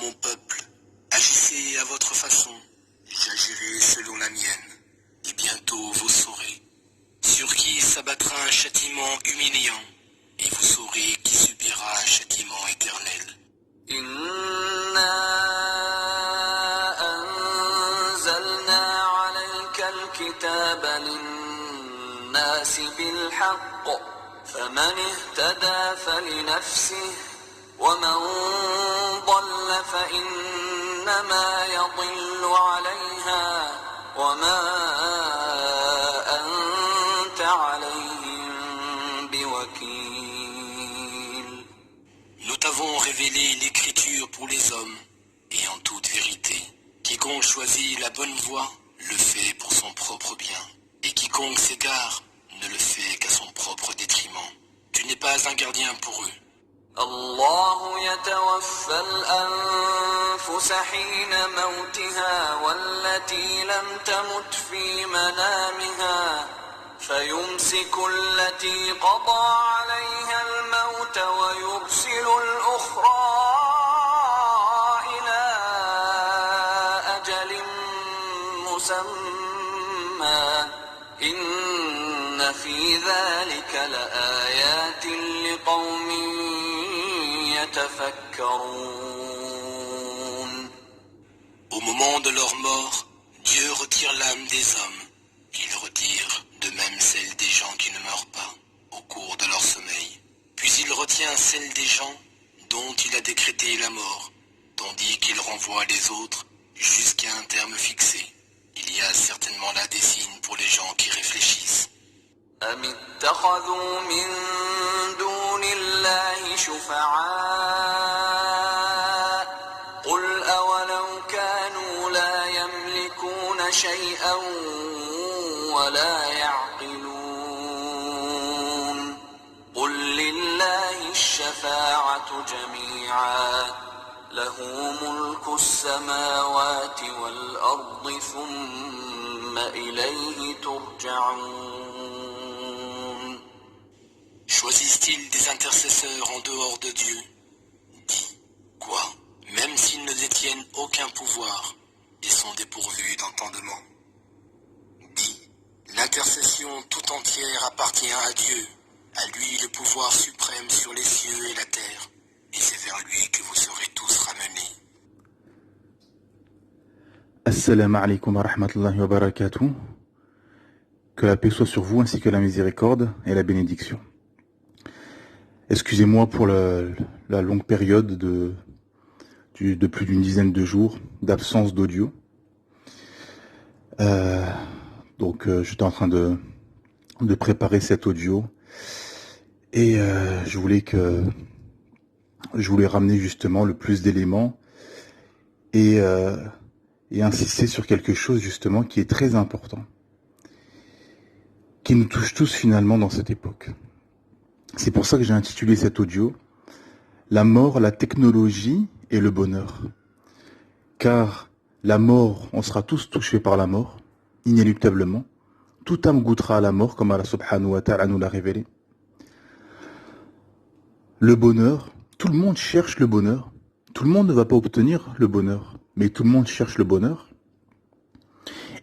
mon peuple, agissez à votre façon, j'agirai selon la mienne, et bientôt vous saurez sur qui s'abattra un châtiment humiliant, et vous saurez qui subira un châtiment éternel. إنا أنزلنا عليك الكتاب للناس بالحق فمن اهتدى فلنفسه ومن ضل فإنما يضل عليها وما أنت عليهم بوكيل. Nous t'avons révélé l'écriture pour les hommes, et en toute vérité, quiconque choisit la bonne voie le fait pour son propre bien, et quiconque s'égare ne le fait qu'à son propre détriment. Tu n'es pas un gardien pour eux. الله يتوفى الأنفس حين موتها والتي لم تمت في منامها فيمسك التي قضى عليها الموت ويرسل الأخرى إلى أجل مسمى إن في ذلك لآيات لقوم يتفكرون. Au moment de leur mort, Dieu retire l'âme des hommes. Il retire de même celle des gens qui ne meurent pas au cours de leur sommeil. Puis il retient celle des gens dont il a décrété la mort, tandis qu'il renvoie les autres jusqu'à un terme fixé. Il y a certainement là des signes pour les gens qui réfléchissent. أم اتخذوا من دون الله شفعاء قل أولو كانوا لا يملكون شيئا ولا يعقلون قل لله الشفاعة جميعا له ملك السماوات والأرض ثم إليه ترجعون. Choisissent-ils des intercesseurs en dehors de Dieu? Dis, quoi? Même s'ils ne détiennent aucun pouvoir et sont dépourvus d'entendement. Dis, l'intercession tout entière appartient à Dieu, à lui le pouvoir suprême sur les cieux et la terre, et c'est vers lui que vous serez tous ramenés. Assalamu alaikum wa rahmatullahi wa barakatuh. Que la paix soit sur vous ainsi que la miséricorde et la bénédiction. Excusez-moi pour la longue période de plus d'une dizaine de jours d'absence d'audio. Donc j'étais en train de préparer cet audio et je voulais ramener justement le plus d'éléments et insister sur quelque chose justement qui est très important, qui nous touche tous finalement dans cette époque. C'est pour ça que j'ai intitulé cet audio « La mort, la technologie et le bonheur ». Car la mort, on sera tous touchés par la mort, inéluctablement. Toute âme goûtera à la mort, comme Allah subhanahu wa ta'ala nous l'a révélé. Le bonheur, tout le monde cherche le bonheur. Tout le monde ne va pas obtenir le bonheur, mais tout le monde cherche le bonheur.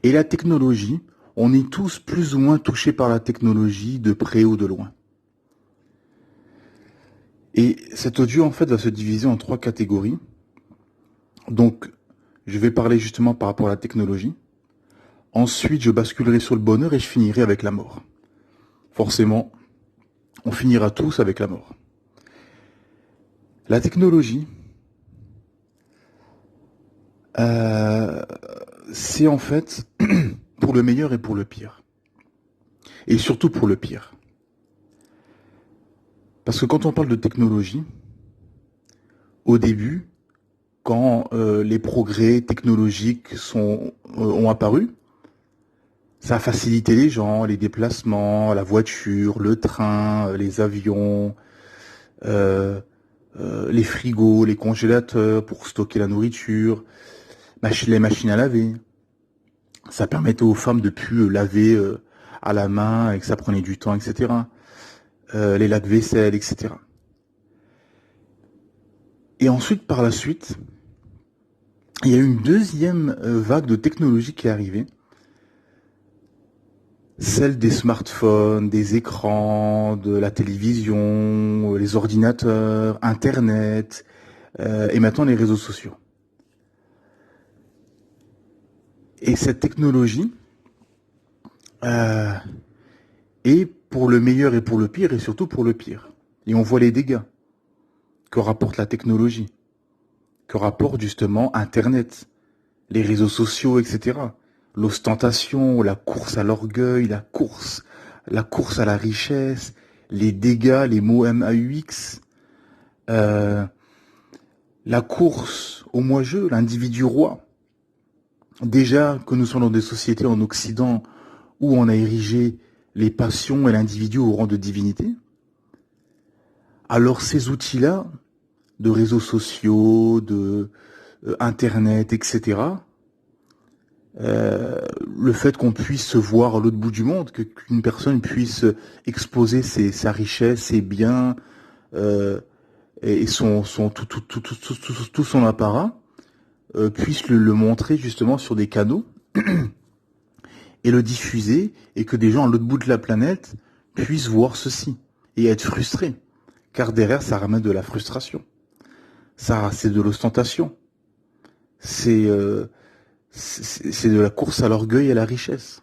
Et la technologie, on est tous plus ou moins touchés par la technologie, de près ou de loin. Et cet audio, en fait, va se diviser en 3 catégories. Donc, je vais parler justement par rapport à la technologie. Ensuite, je basculerai sur le bonheur et je finirai avec la mort. Forcément, on finira tous avec la mort. La technologie, c'est en fait pour le meilleur et pour le pire. Et surtout pour le pire. Parce que quand on parle de technologie, au début, quand les progrès technologiques ont apparu, ça a facilité les gens, les déplacements, la voiture, le train, les avions, les frigos, les congélateurs pour stocker la nourriture, les machines à laver. Ça permettait aux femmes de plus laver à la main et que ça prenait du temps, etc. Les lave-vaisselle, etc. Et ensuite, par la suite, il y a eu une deuxième vague de technologie qui est arrivée, celle des smartphones, des écrans, de la télévision, les ordinateurs, Internet, et maintenant les réseaux sociaux. Et cette technologie est pour le meilleur et pour le pire, et surtout pour le pire. Et on voit les dégâts que rapporte la technologie, que rapporte justement Internet, les réseaux sociaux, etc. L'ostentation, la course à l'orgueil, la course à la richesse, les dégâts, les mots MAUX, la course au moi-je, l'individu roi. Déjà que nous sommes dans des sociétés en Occident où on a érigé les passions et l'individu au rang de divinité, alors ces outils-là, de réseaux sociaux, de Internet, etc., le fait qu'on puisse se voir à l'autre bout du monde, qu'une personne puisse exposer sa richesse, ses biens et tout son apparat, puisse le montrer justement sur des canaux et le diffuser, et que des gens à l'autre bout de la planète puissent voir ceci et être frustrés, car derrière ça ramène de la frustration, ça c'est de l'ostentation, c'est de la course à l'orgueil et à la richesse.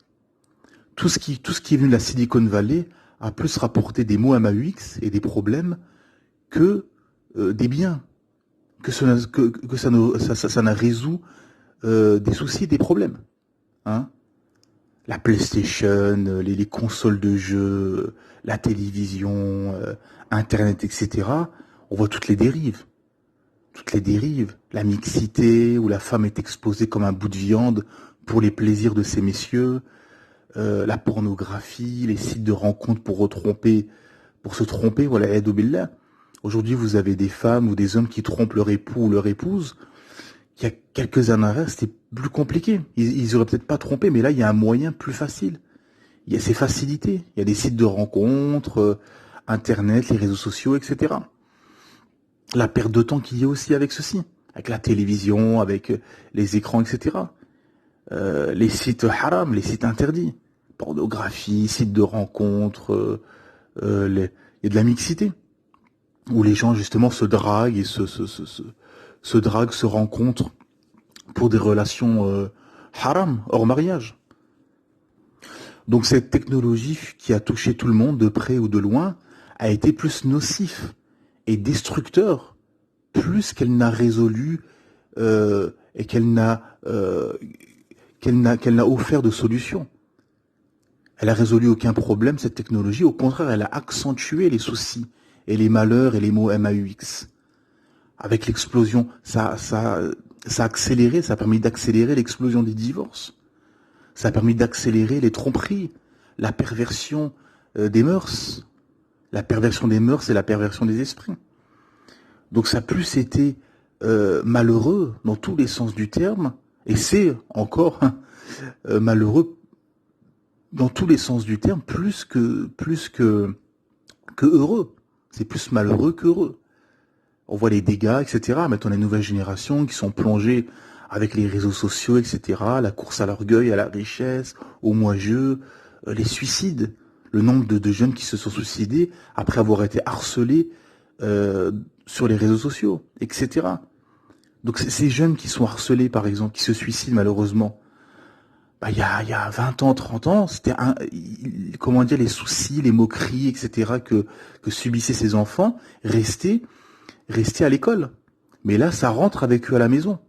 Tout ce qui est venu de la Silicon Valley a plus rapporté des mots MAUX et des problèmes que des biens, que ça n'a résout des soucis, des problèmes. Hein, la PlayStation, les consoles de jeux, la télévision, Internet, etc. On voit toutes les dérives. La mixité, où la femme est exposée comme un bout de viande pour les plaisirs de ces messieurs, la pornographie, les sites de rencontres pour se tromper, voilà, aide billah. Aujourd'hui, vous avez des femmes ou des hommes qui trompent leur époux ou leur épouse. Il y a quelques années arrière, c'était plus compliqué. Ils auraient peut-être pas trompé, mais là, il y a un moyen plus facile. Il y a ces facilités. Il y a des sites de rencontres, Internet, les réseaux sociaux, etc. La perte de temps qu'il y a aussi avec ceci, avec la télévision, avec les écrans, etc. Les sites haram, les sites interdits, pornographie, sites de rencontres, il y a de la mixité, où les gens justement se draguent et se rencontrent pour des relations haram, hors mariage. Donc cette technologie qui a touché tout le monde de près ou de loin a été plus nocif et destructeur, plus qu'elle n'a résolu et qu'elle n'a offert de solution. Elle a résolu aucun problème, cette technologie. Au contraire, elle a accentué les soucis et les malheurs et les mots MAUX. Avec l'explosion, ça a accéléré, ça a permis d'accélérer l'explosion des divorces. Ça a permis d'accélérer les tromperies, la perversion des mœurs. La perversion des mœurs et la perversion des esprits. Donc ça a plus été malheureux dans tous les sens du terme, et c'est encore malheureux dans tous les sens du terme, plus que heureux. C'est plus malheureux qu'heureux. On voit les dégâts, etc. Maintenant, les nouvelles générations qui sont plongées avec les réseaux sociaux, etc. La course à l'orgueil, à la richesse, au moi-je, les suicides. Le nombre de jeunes qui se sont suicidés après avoir été harcelés sur les réseaux sociaux, etc. Donc ces jeunes qui sont harcelés, par exemple, qui se suicident malheureusement, il y a 20 ans, 30 ans, c'était les soucis, les moqueries, etc. que subissaient ces enfants, restaient à l'école. Mais là, ça rentre avec eux à la maison.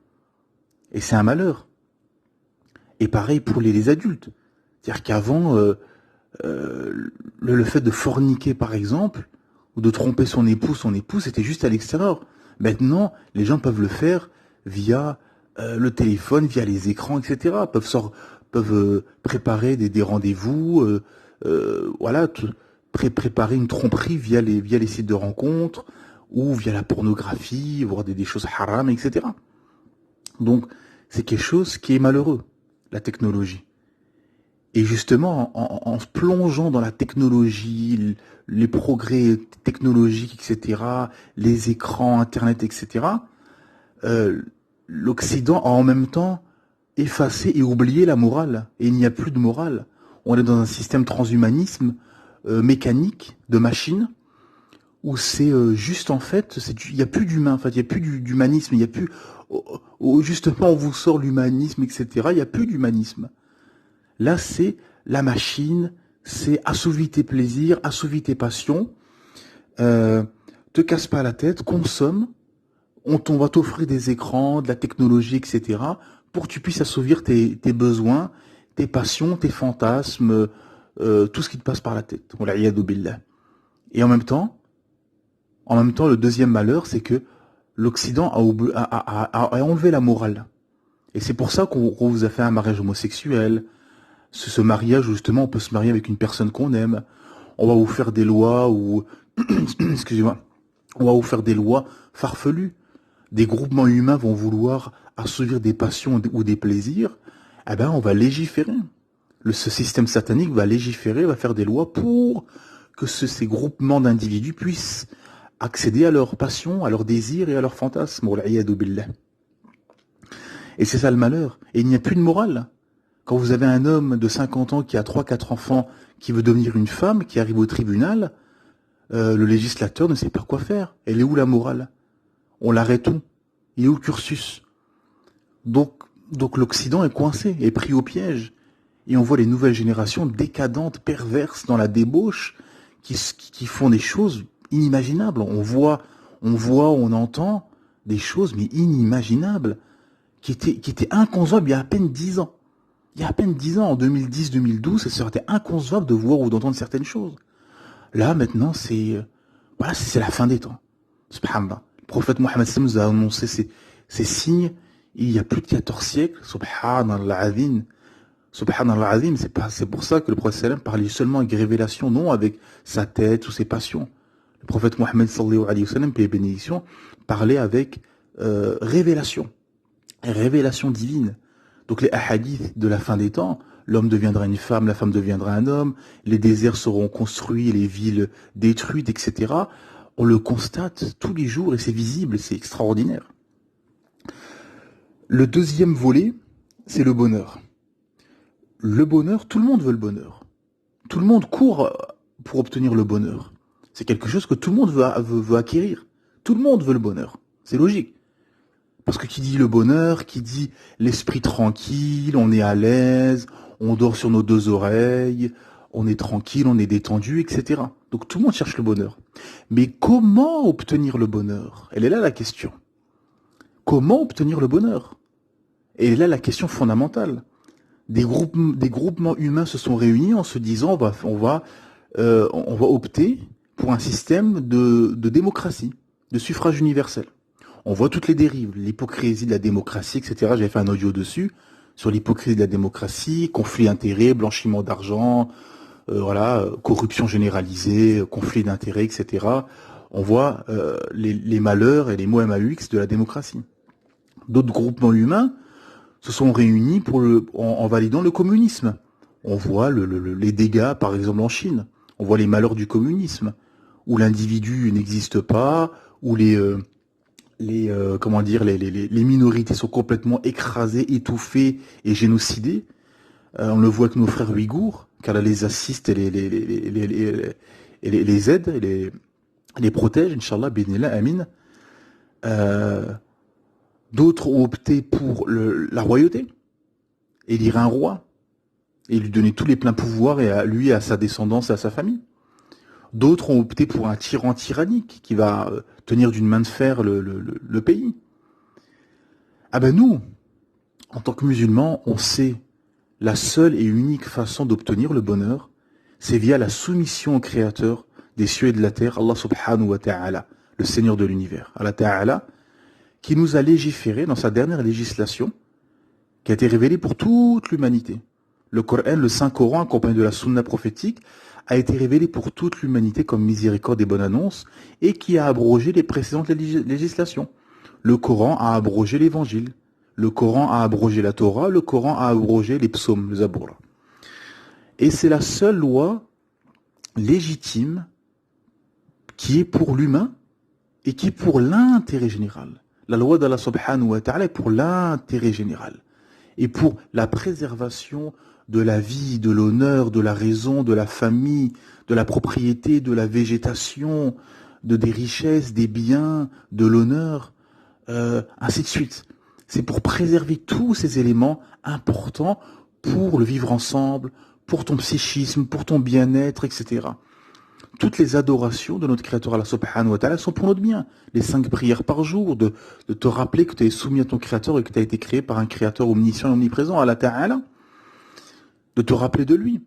Et c'est un malheur. Et pareil pour les adultes. C'est-à-dire qu'avant, le fait de forniquer, par exemple, ou de tromper son époux, c'était juste à l'extérieur. Maintenant, les gens peuvent le faire via le téléphone, via les écrans, etc. Peuvent préparer des rendez-vous, préparer une tromperie via les sites de rencontres, ou via la pornographie, voire des choses haram, etc. Donc, c'est quelque chose qui est malheureux, la technologie. Et justement, en se plongeant dans la technologie, les progrès technologiques, etc., les écrans, Internet, etc., l'Occident a en même temps effacé et oublié la morale. Et il n'y a plus de morale. On est dans un système transhumanisme mécanique, de machine, où c'est juste en fait, il n'y a plus d'humain, en fait, il n'y a plus d'humanisme, il n'y a plus, justement on vous sort l'humanisme, etc. Il n'y a plus d'humanisme. Là c'est la machine, c'est assouvis tes plaisirs, assouvis tes passions, te casse pas la tête, consomme, on va t'offrir des écrans, de la technologie, etc. pour que tu puisses assouvir tes besoins, tes passions, tes fantasmes, tout ce qui te passe par la tête. Wal'iyadu billah. Et en même temps, le deuxième malheur, c'est que l'Occident a enlevé la morale. Et c'est pour ça qu'on vous a fait un mariage homosexuel. Ce mariage où justement on peut se marier avec une personne qu'on aime. On va vous faire des lois où, excusez-moi, on va vous faire des lois farfelues. Des groupements humains vont vouloir assouvir des passions ou des plaisirs. Eh ben, on va légiférer. Ce système satanique va légiférer, va faire des lois pour que ces groupements d'individus puissent accéder à leurs passions, à leurs désirs et à leurs fantasmes. Et c'est ça le malheur. Et il n'y a plus de morale. Quand vous avez un homme de 50 ans qui a 3-4 enfants, qui veut devenir une femme, qui arrive au tribunal, le législateur ne sait pas quoi faire. Elle est où la morale? On l'arrête où? Il est où le cursus? Donc l'Occident est coincé, est pris au piège. Et on voit les nouvelles générations décadentes, perverses, dans la débauche, qui font des choses inimaginables. On voit, on entend des choses, mais inimaginables, qui étaient inconcevables il y a à peine 10 ans. Il y a à peine 10 ans, en 2010-2012, ça serait inconcevable de voir ou d'entendre certaines choses. Là, maintenant, c'est la fin des temps. Subhanallah. Le prophète Mohammed nous a annoncé ces signes il y a plus de 14 siècles. Subhanallah azim. Subhanallah azim, c'est pour ça que le prophète parlait seulement avec révélation, non avec sa tête ou ses passions. Le prophète Mohammed sallallahu alayhi wa sallam, paix et bénédiction, parlait avec révélation divine. Donc les hadiths de la fin des temps, l'homme deviendra une femme, la femme deviendra un homme, les déserts seront construits, les villes détruites, etc. On le constate tous les jours et c'est visible, c'est extraordinaire. Le deuxième volet, c'est le bonheur. Le bonheur, tout le monde veut le bonheur. Tout le monde court pour obtenir le bonheur. C'est quelque chose que tout le monde veut acquérir. Tout le monde veut le bonheur. C'est logique. Parce que qui dit le bonheur, qui dit l'esprit tranquille, on est à l'aise, on dort sur nos deux oreilles, on est tranquille, on est détendu, etc. Donc tout le monde cherche le bonheur. Mais comment obtenir le bonheur? Elle est là la question. Comment obtenir le bonheur? Et elle est là la question fondamentale. Des groupements humains se sont réunis en se disant on va opter pour un système de démocratie, de suffrage universel. On voit toutes les dérives, l'hypocrisie de la démocratie, etc. J'avais fait un audio dessus sur l'hypocrisie de la démocratie, conflit d'intérêts, blanchiment d'argent, corruption généralisée, conflit d'intérêts, etc. On voit les malheurs et les mots MAUX de la démocratie. D'autres groupements humains se sont réunis en validant le communisme. On voit les dégâts, par exemple en Chine. On voit les malheurs du communisme, où l'individu n'existe pas, où les minorités sont complètement écrasées, étouffées et génocidées. On le voit avec nos frères ouïghours, car elle les assiste et les aide, et les protège, Inch'Allah, Bénillah, Amin. D'autres ont opté pour la royauté, élire un roi, et lui donner tous les pleins pouvoirs, et à lui, à sa descendance et à sa famille. D'autres ont opté pour un tyran tyrannique qui va tenir d'une main de fer le pays. Ah ben nous, en tant que musulmans, on sait la seule et unique façon d'obtenir le bonheur, c'est via la soumission au Créateur des cieux et de la terre, Allah subhanahu wa ta'ala, le Seigneur de l'univers, Allah ta'ala, qui nous a légiféré dans sa dernière législation, qui a été révélée pour toute l'humanité. Le Coran, le Saint-Coran, accompagné de la Sunna prophétique, a été révélé pour toute l'humanité comme miséricorde et bonne annonce, et qui a abrogé les précédentes législations. Le Coran a abrogé l'Évangile, le Coran a abrogé la Torah, le Coran a abrogé les psaumes, le Zabour. Et c'est la seule loi légitime qui est pour l'humain et qui est pour l'intérêt général. La loi d'Allah subhanahu wa ta'ala est pour l'intérêt général et pour la préservation de la vie, de l'honneur, de la raison, de la famille, de la propriété, de la végétation, des richesses, des biens, de l'honneur, ainsi de suite. C'est pour préserver tous ces éléments importants pour le vivre ensemble, pour ton psychisme, pour ton bien-être, etc. Toutes les adorations de notre Créateur Allah subhanahu wa ta'ala sont pour notre bien. Les 5 prières par jour, de te rappeler que tu es soumis à ton Créateur et que tu as été créé par un Créateur omniscient et omniprésent, Allah Ta'ala. De te rappeler de lui.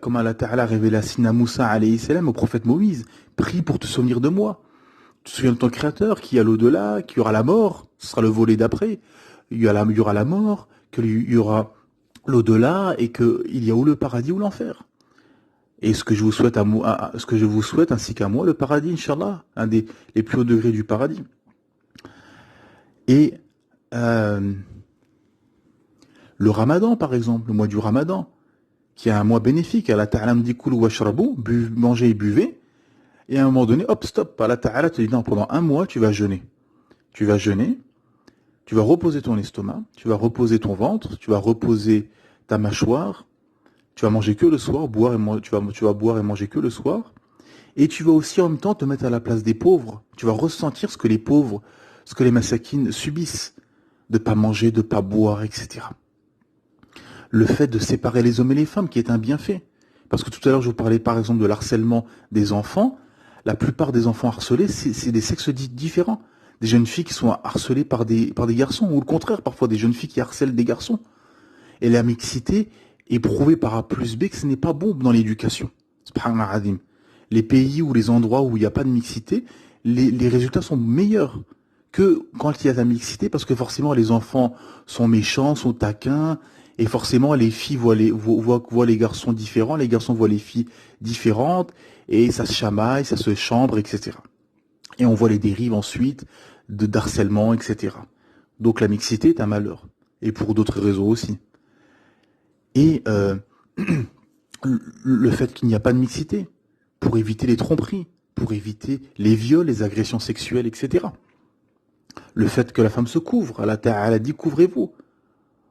Comme Allah Ta'ala a révélé à Sina Moussa alayhi salam, au prophète Moïse, prie pour te souvenir de moi. Tu te souviens de ton Créateur, qui a l'au-delà, qu'il y aura la mort, ce sera le volet d'après. Il y aura la mort, qu'il y aura l'au-delà et qu'il y a ou le paradis ou l'enfer. Et ce que je vous souhaite ainsi qu'à moi, le paradis, Inch'Allah, un des les plus hauts degrés du paradis. Et le Ramadan, par exemple, le mois du Ramadan, qui est un mois bénéfique, Allah Ta'ala me dit Kulu washrabu, mangez et buvez, et à un moment donné, hop, stop, Allah Ta'ala te dit non, pendant un mois, tu vas jeûner. Tu vas jeûner, tu vas reposer ton estomac, tu vas reposer ton ventre, tu vas reposer ta mâchoire, tu vas manger que le soir, tu vas boire et manger que le soir, et tu vas aussi en même temps te mettre à la place des pauvres. Tu vas ressentir ce que les pauvres, ce que les massakines subissent, de pas manger, de pas boire, etc. Le fait de séparer les hommes et les femmes, qui est un bienfait. Parce que tout à l'heure, je vous parlais par exemple de l'harcèlement des enfants. La plupart des enfants harcelés, c'est des sexes différents. Des jeunes filles qui sont harcelées par des garçons, ou le contraire, parfois des jeunes filles qui harcèlent des garçons. Et la mixité est prouvée par A plus B que ce n'est pas bon dans l'éducation. Subhanallah adim. Les pays ou les endroits où il n'y a pas de mixité, les résultats sont meilleurs que quand il y a de la mixité, parce que forcément les enfants sont méchants, sont taquins, et forcément les filles voient les garçons différents, les garçons voient les filles différentes, et ça se chamaille, ça se chambre, etc. Et on voit les dérives ensuite d'harcèlement, etc. Donc la mixité est un malheur, et pour d'autres raisons aussi. Et le fait qu'il n'y a pas de mixité, pour éviter les tromperies, pour éviter les viols, les agressions sexuelles, etc. Le fait que la femme se couvre, Allah Ta'ala dit couvrez-vous,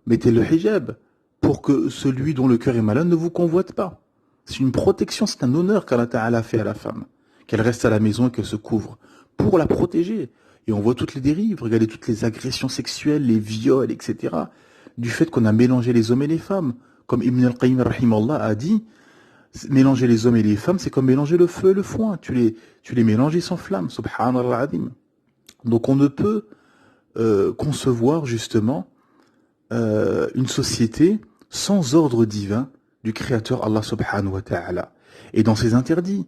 mettez le hijab, pour que celui dont le cœur est malade ne vous convoite pas. C'est une protection, c'est un honneur qu'Allah Ta'ala fait à la femme, qu'elle reste à la maison et qu'elle se couvre, pour la protéger. Et on voit toutes les dérives, regardez toutes les agressions sexuelles, les viols, etc. Du fait qu'on a mélangé les hommes et les femmes. Comme Ibn al-Qayyim rahimallah a dit, mélanger les hommes et les femmes, c'est comme mélanger le feu et le foin. Tu les mélanges, ils s'enflamment. Subhanallah adim. Donc on ne peut concevoir justement une société sans ordre divin du Créateur Allah subhanahu wa ta'ala. Et dans ses interdits,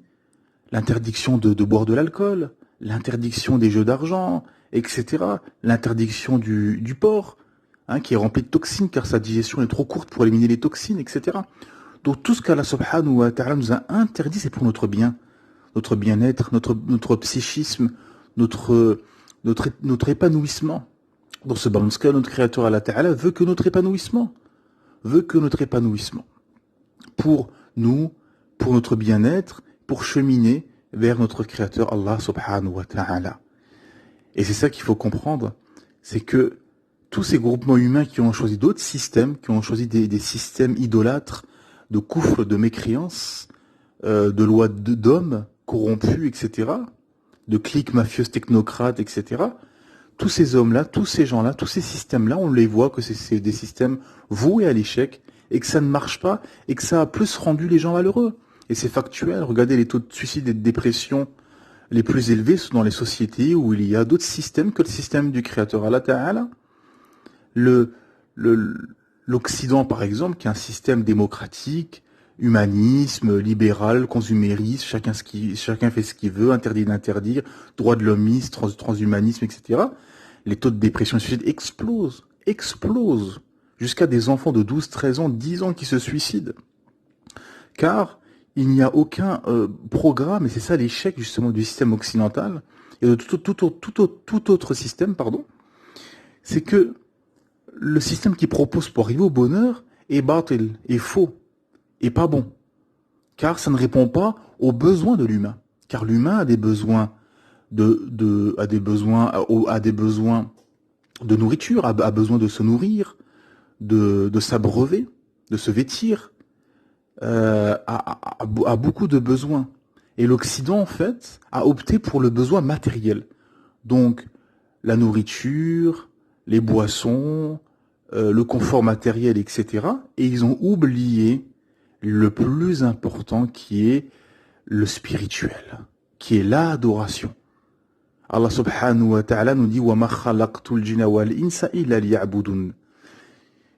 l'interdiction de boire de l'alcool, l'interdiction des jeux d'argent, etc., l'interdiction du porc, qui est rempli de toxines car sa digestion est trop courte pour éliminer les toxines, etc. Donc tout ce qu'Allah subhanahu wa ta'ala nous a interdit, c'est pour notre bien, notre bien-être, notre psychisme, notre épanouissement. Dans ce balance cas, notre Créateur Allah Ta'ala veut que notre épanouissement, pour nous, pour notre bien-être, pour cheminer vers notre Créateur Allah subhanahu wa ta'ala. Et c'est ça qu'il faut comprendre, c'est que tous ces groupements humains qui ont choisi d'autres systèmes, qui ont choisi des systèmes idolâtres, de coufles, de mécréances, de lois d'hommes corrompus, etc., de cliques mafieuses technocrates, etc., tous ces hommes-là, tous ces gens-là, tous ces systèmes-là, on les voit que c'est des systèmes voués à l'échec, et que ça ne marche pas, et que ça a plus rendu les gens malheureux. Et c'est factuel, regardez les taux de suicide et de dépression les plus élevés sont dans les sociétés où il y a d'autres systèmes que le système du Créateur Allah Ta'ala. L'Occident, par exemple, qui est un système démocratique, humanisme, libéral, consumériste, chacun fait ce qu'il veut, interdit d'interdire, droit de l'hommisme, transhumanisme, etc. Les taux de dépression et de suicide explosent, jusqu'à des enfants de 12, 13 ans, 10 ans qui se suicident. Car il n'y a aucun programme, et c'est ça l'échec justement du système occidental, et de tout autre système, c'est que le système qui propose pour arriver au bonheur est batil, est faux, et pas bon. Car ça ne répond pas aux besoins de l'humain. Car l'humain a des besoins a des besoins de nourriture, a besoin de se nourrir, de s'abreuver, de se vêtir, a beaucoup de besoins. Et l'Occident, en fait, a opté pour le besoin matériel. Donc, la nourriture, les boissons, le confort matériel, etc. Et ils ont oublié le plus important qui est le spirituel, qui est l'adoration. Allah subhanahu wa ta'ala nous dit وَمَا خَلَقْتُ الْجِنَّ وَالْإِنسَ إِلَّا لِيَعْبُدُونَ.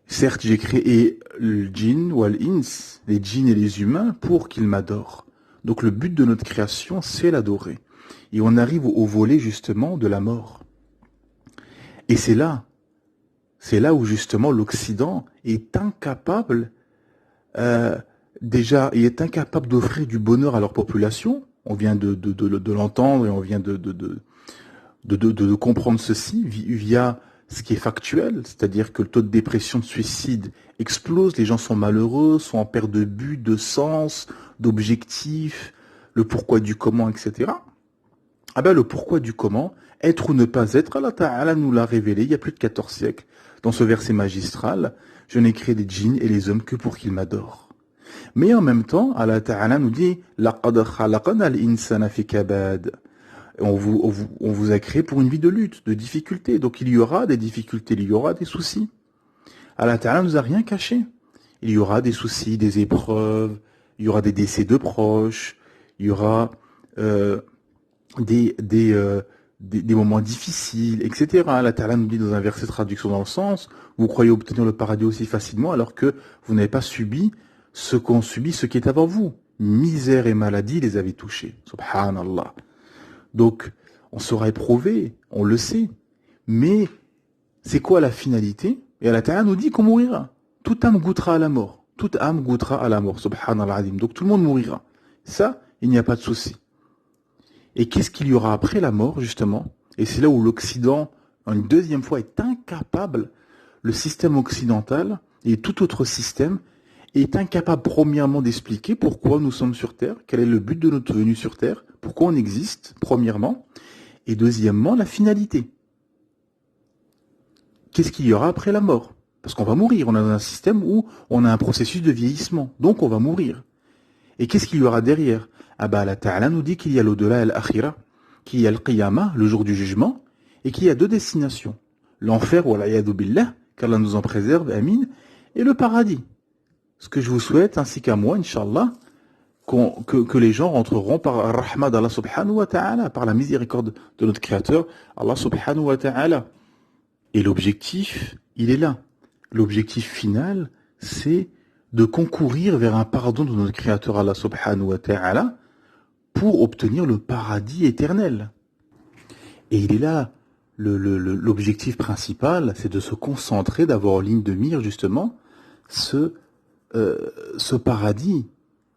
Certes, j'ai créé le djinn wal ins, les djinns et les humains, pour qu'ils m'adorent. Donc le but de notre création, c'est l'adorer. Et on arrive au volet justement de la mort. Et c'est là où justement l'Occident est incapable, déjà, il est incapable d'offrir du bonheur à leur population. On vient de l'entendre et on vient de comprendre ceci via ce qui est factuel, c'est-à-dire que le taux de dépression, de suicide explose, les gens sont malheureux, sont en perte de but, de sens, d'objectif, le pourquoi du comment, etc. Ah ben le pourquoi du comment, être ou ne pas être, Allah Ta'ala nous l'a révélé il y a plus de 14 siècles. Dans ce verset magistral, je n'ai créé les djinns et les hommes que pour qu'ils m'adorent. Mais en même temps, Allah Ta'ala nous dit « Laqad khalaqna al-insana fi kabad » on vous a créé pour une vie de lutte, de difficulté. Donc il y aura des difficultés, il y aura des soucis. Allah Ta'ala nous a rien caché. Il y aura des soucis, des épreuves, il y aura des décès de proches, il y aura des moments difficiles, etc. Allah Ta'ala nous dit dans un verset de traduction dans le sens, vous croyez obtenir le paradis aussi facilement alors que vous n'avez pas subi ce qu'ont subi ceux qui étaient avant vous. Misère et maladie les avaient touchés. Subhanallah. Donc, on sera éprouvé, on le sait. Mais, c'est quoi la finalité? Et Allah Ta'ala nous dit qu'on mourira. Toute âme goûtera à la mort. Toute âme goûtera à la mort. Subhanallah. Donc, tout le monde mourira. Ça, il n'y a pas de souci. Et qu'est-ce qu'il y aura après la mort, justement? Et c'est là où l'Occident, une deuxième fois, est incapable, le système occidental et tout autre système, est incapable premièrement d'expliquer pourquoi nous sommes sur Terre, quel est le but de notre venue sur Terre, pourquoi on existe, premièrement, et deuxièmement, la finalité. Qu'est-ce qu'il y aura après la mort? Parce qu'on va mourir, on est dans un système où on a un processus de vieillissement, donc on va mourir. Et qu'est-ce qu'il y aura derrière? Ah bah Allah Ta'ala nous dit qu'il y a l'au-delà, l'akhira, qu'il y a le qiyamah, le jour du jugement, et qu'il y a deux destinations. L'enfer, wa l'ayadu billah, qu'Allah nous en préserve, amin, et le paradis. Ce que je vous souhaite, ainsi qu'à moi, Inch'Allah, que les gens rentreront par rahma d'Allah subhanahu wa ta'ala, par la miséricorde de notre Créateur, Allah subhanahu wa ta'ala. Et l'objectif, il est là. L'objectif final, c'est de concourir vers un pardon de notre Créateur, Allah subhanahu wa ta'ala, pour obtenir le paradis éternel. Et il est là, l'objectif principal, c'est de se concentrer, d'avoir en ligne de mire, justement, ce paradis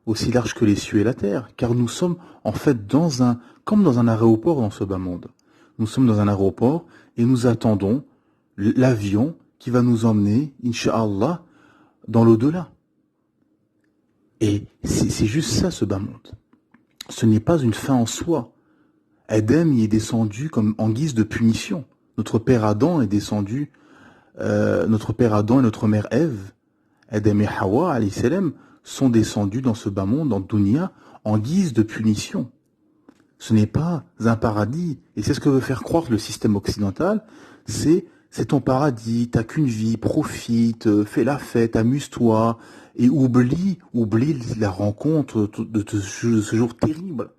aussi large que les cieux et la terre, car nous sommes en fait comme dans un aéroport dans ce bas monde. Nous sommes dans un aéroport et nous attendons l'avion qui va nous emmener, Inch'Allah, dans l'au-delà. Et c'est juste ça, ce bas monde. Ce n'est pas une fin en soi. Adam y est descendu comme en guise de punition. Notre père Adam est descendu, notre père Adam et notre mère Ève, Adam et Hawa, alayhi salam, sont descendus dans ce bas monde, dans Dunya, en guise de punition. Ce n'est pas un paradis. Et c'est ce que veut faire croire le système occidental. C'est ton paradis, t'as qu'une vie, profite, fais la fête, amuse-toi, et oublie la rencontre de ce jour terrible.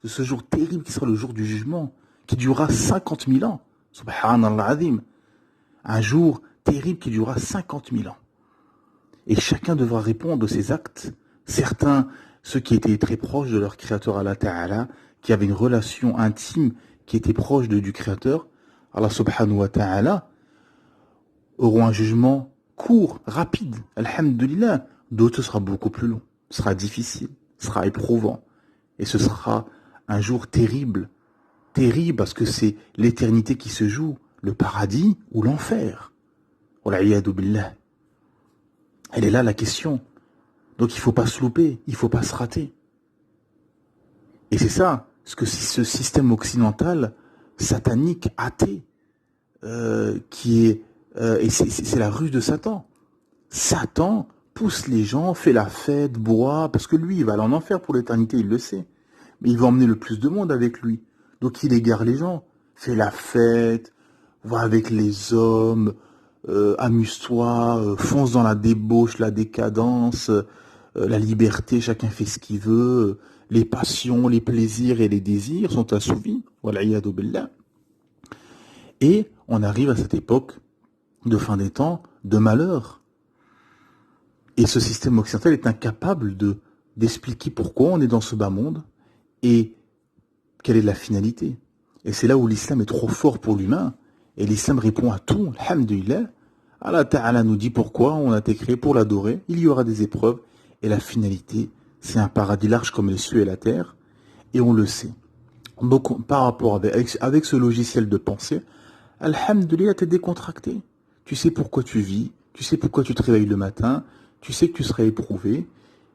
De ce jour terrible qui sera le jour du jugement, qui durera 50 000 ans. Subhanallah azim. Un jour terrible qui durera 50 000 ans. Et chacun devra répondre de ses actes. Certains, ceux qui étaient très proches de leur Créateur Allah Ta'ala, qui avaient une relation intime, qui était proche du Créateur, Allah Subhanahu wa Ta'ala, auront un jugement court, rapide, alhamdulillah. D'autres, ce sera beaucoup plus long, ce sera difficile, ce sera éprouvant. Et ce sera un jour terrible, terrible parce que c'est l'éternité qui se joue, le paradis ou l'enfer. Wal'iyadu billah. Elle est là la question. Donc il ne faut pas se louper, il ne faut pas se rater. Et c'est ça, ce que ce système occidental, satanique, athée, et c'est la ruse de Satan. Satan pousse les gens, fait la fête, boit, parce que lui, il va aller en enfer pour l'éternité, il le sait. Mais il va emmener le plus de monde avec lui. Donc il égare les gens, fait la fête, va avec les hommes, amuse-toi, fonce dans la débauche, la décadence, la liberté, chacun fait ce qu'il veut, les passions, les plaisirs et les désirs sont assouvis. Voilà, iyadu billah. Et on arrive à cette époque de fin des temps, de malheur. Et ce système occidental est incapable d'expliquer pourquoi on est dans ce bas monde et quelle est la finalité. Et c'est là où l'islam est trop fort pour l'humain. Et l'islam répond à tout. Alhamdulillah. Allah Ta'ala nous dit pourquoi on a été créé pour l'adorer. Il y aura des épreuves. Et la finalité, c'est un paradis large comme les cieux et la terre. Et on le sait. Donc, par rapport avec ce logiciel de pensée, Alhamdulillah, t'es décontracté. Tu sais pourquoi tu vis. Tu sais pourquoi tu te réveilles le matin. Tu sais que tu seras éprouvé.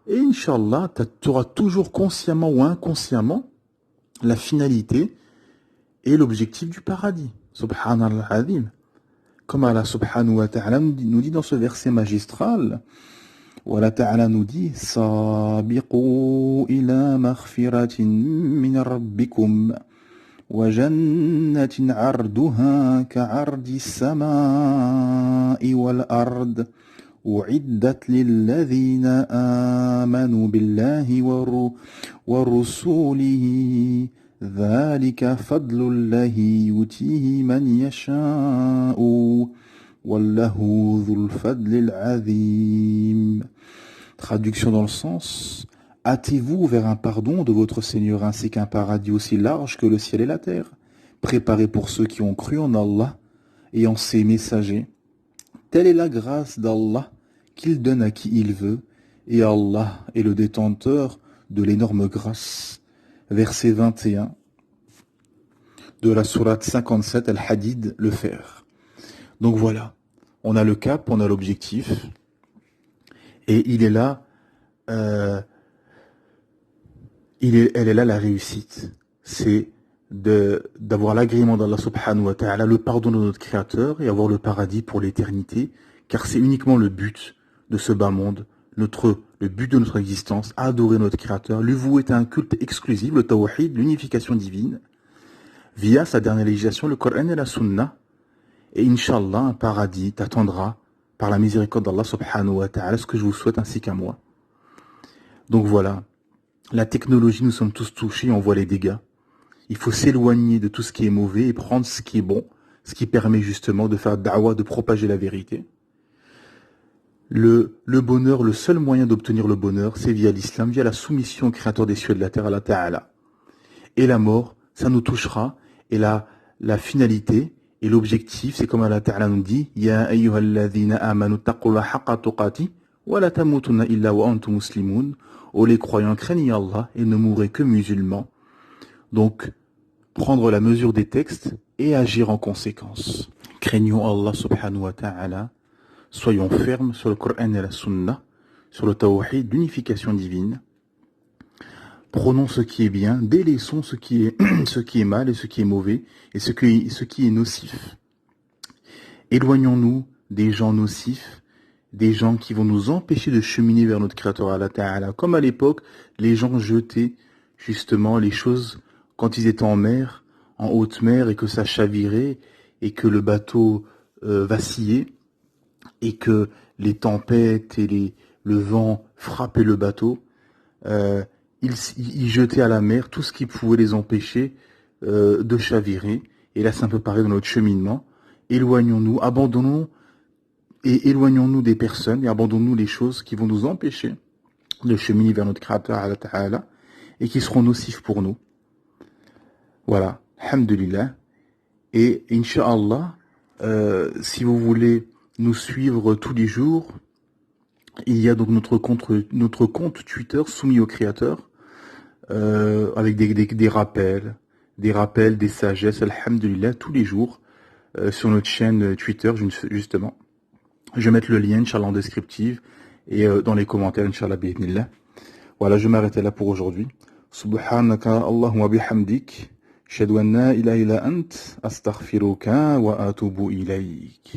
Et Inch'Allah, tu auras toujours consciemment ou inconsciemment la finalité et l'objectif du paradis. Subhanallah azim. Comme Allah subhanahu wa ta'ala nous dit dans ce verset magistral, Allah ta'ala nous dit Sabiqu ila maghfiratin min rabbikum wa jannatin arduha ka'ardi as-sama'i wal ard u'iddat lilladhina amanu billahi wa rusulihi ذلك فضل الله يؤتيه من يشاء والله ذو الفضل العظيم. Traduction dans le sens: hâtez-vous vers un pardon de votre Seigneur ainsi qu'un paradis aussi large que le ciel et la terre, préparé pour ceux qui ont cru en Allah et en ses messagers. Telle est la grâce d'Allah qu'il donne à qui il veut, et Allah est le détenteur de l'énorme grâce. Verset 21 de la sourate 57, Al-Hadid, le fer. Donc voilà, on a le cap, on a l'objectif, et il est là, elle est là la réussite. C'est d'avoir l'agrément d'Allah subhanahu wa ta'ala, le pardon de notre Créateur, et avoir le paradis pour l'éternité, car c'est uniquement le but de ce bas monde, le but de notre existence, adorer notre Créateur, lui vouer un culte exclusif, le tawhid, l'unification divine, via sa dernière législation, le Coran et la Sunna, et Inch'Allah, un paradis t'attendra par la miséricorde d'Allah subhanahu wa ta'ala, ce que je vous souhaite ainsi qu'à moi. Donc voilà, la technologie, nous sommes tous touchés, on voit les dégâts. Il faut s'éloigner de tout ce qui est mauvais et prendre ce qui est bon, ce qui permet justement de faire da'wah, de propager la vérité. Le bonheur, le seul moyen d'obtenir le bonheur, c'est via l'islam, via la soumission au Créateur des cieux et de la terre, Allah Ta'ala. Et la mort, ça nous touchera, et la finalité et l'objectif, c'est comme Allah Ta'ala nous dit, Ya ayyuhalladhina amanu taqullaha haqqa tuqati, wa la tamutunna illa wa antum muslimun. Oh les croyants, craignez Allah et ne mourrez que musulmans. Donc, prendre la mesure des textes et agir en conséquence. Craignons Allah subhanahu wa ta'ala. Soyons fermes sur le Coran et la Sunna, sur le Tawhid, l'unification divine. Prenons ce qui est bien, délaissons ce qui est mal et ce qui est mauvais et ce qui est nocif. Éloignons-nous des gens nocifs, des gens qui vont nous empêcher de cheminer vers notre Créateur Allah Ta'ala. Comme à l'époque, les gens jetaient justement les choses quand ils étaient en mer, en haute mer, et que ça chavirait, et que le bateau vacillait, et que les tempêtes et le vent frappaient le bateau, ils jetaient à la mer tout ce qui pouvait les empêcher de chavirer. Et là, c'est un peu pareil dans notre cheminement. Éloignons-nous des personnes et abandonnons-nous les choses qui vont nous empêcher de cheminer vers notre Créateur Allah Ta'ala et qui seront nocifs pour nous. Voilà, alhamdulillah. Et Inch'Allah, si vous voulez nous suivre tous les jours, il y a donc notre compte Twitter soumis au Créateur, avec des rappels, des sagesses, alhamdulillah, tous les jours, sur notre chaîne Twitter, justement. Je vais mettre le lien, Inch'Allah, en descriptive, et dans les commentaires, Inch'Allah, bi'idhnillah. Voilà, je m'arrête là pour aujourd'hui. Subhanaka Allahumma bihamdik. أشهد أن لا إله إلا أنت أستغفرك وأتوب إليك.